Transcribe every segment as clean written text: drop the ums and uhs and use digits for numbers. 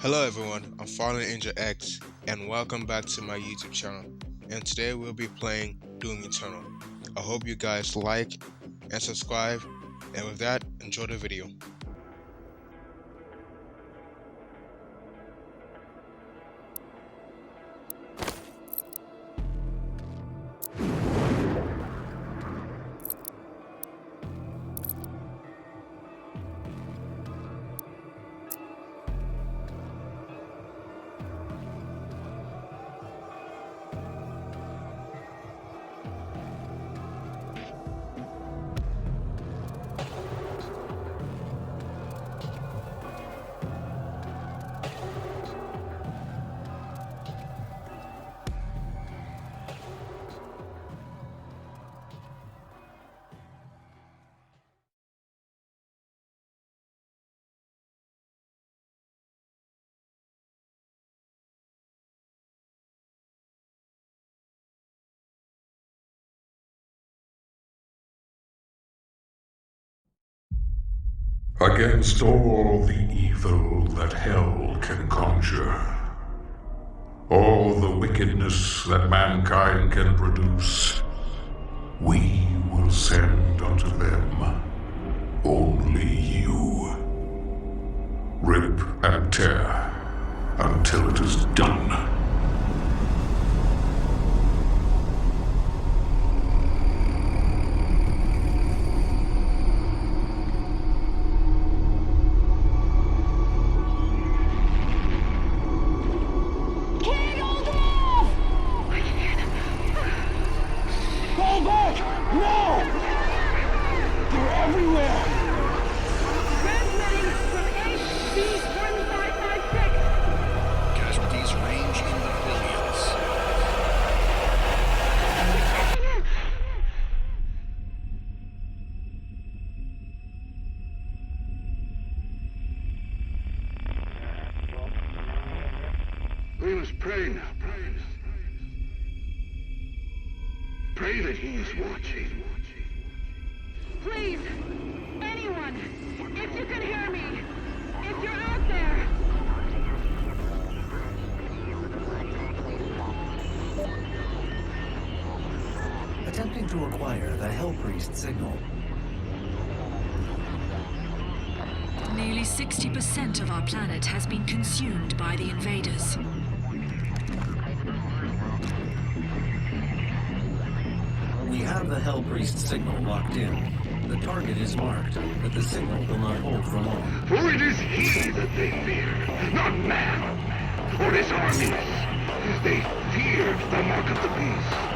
Hello everyone, I'm Fallen Angel X and welcome back to my YouTube channel. And today we'll be playing Doom Eternal. I hope you guys like and subscribe, and with that, enjoy the video. Against all the evil that hell can conjure, all the wickedness that mankind can produce, we will send unto them only you. Rip and tear until it is done. We must pray now, brothers. Pray that he is watching. Please, anyone, if you can hear me, if you're out there. Attempting to acquire the Hell Priest signal. Nearly 60% of our planet has been consumed by the invaders. We have the Hell Priest signal locked in. The target is marked, but the signal will not hold for long. For it is he that they fear, not man, or his armies. They feared the mark of the beast.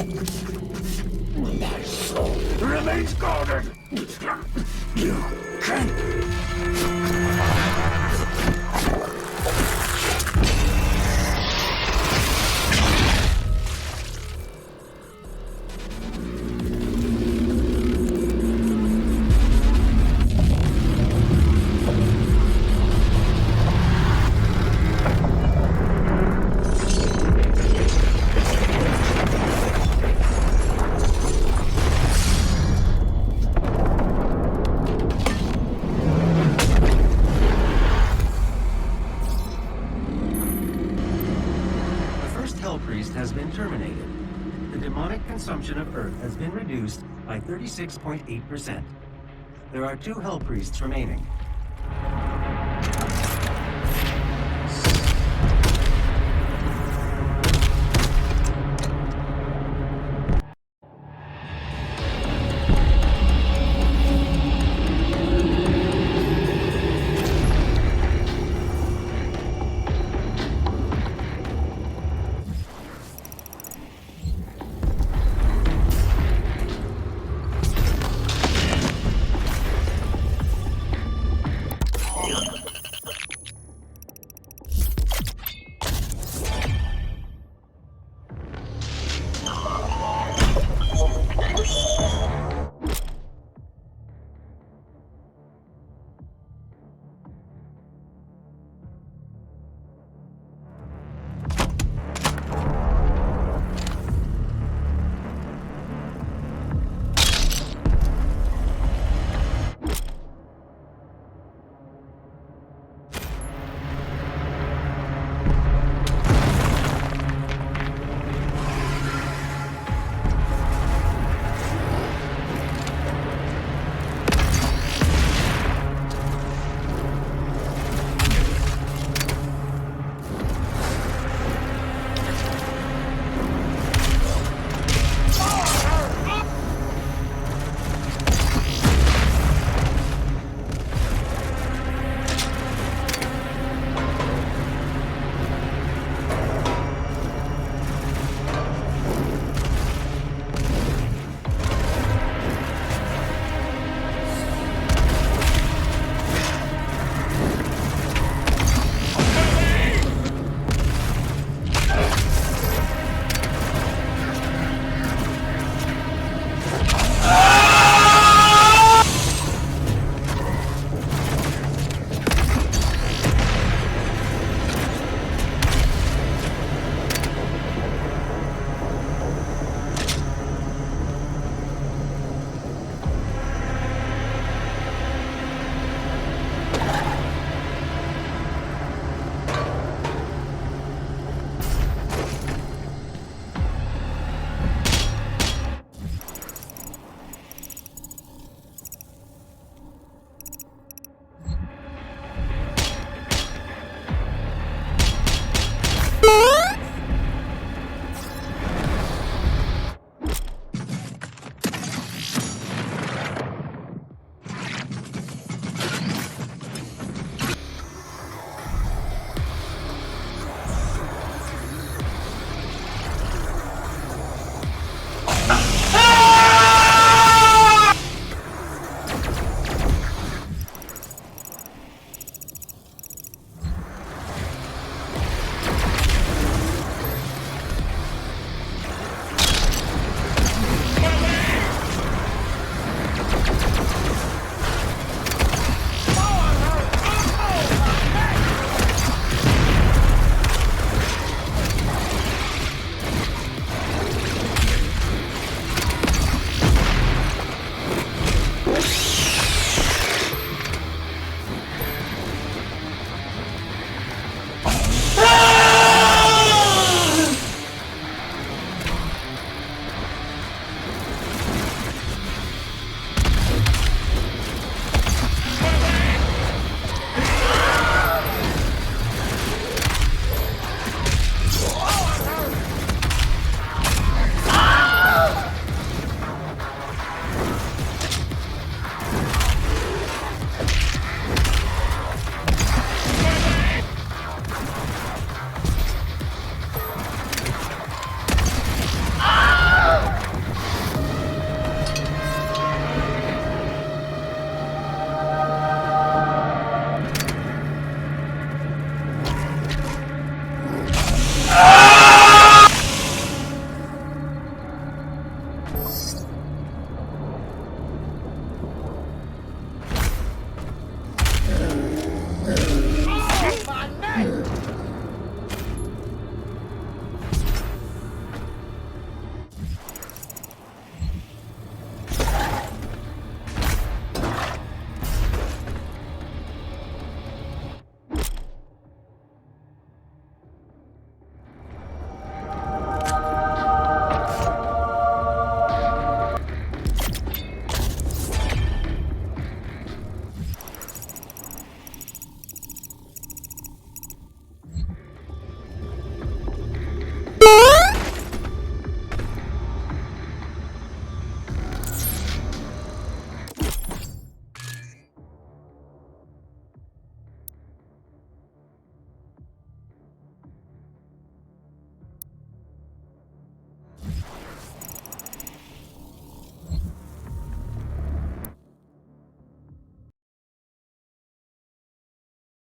My soul remains guarded. You can't. Priest has been terminated. The demonic consumption of Earth has been reduced by 36.8%. There are 2 Hell Priests remaining.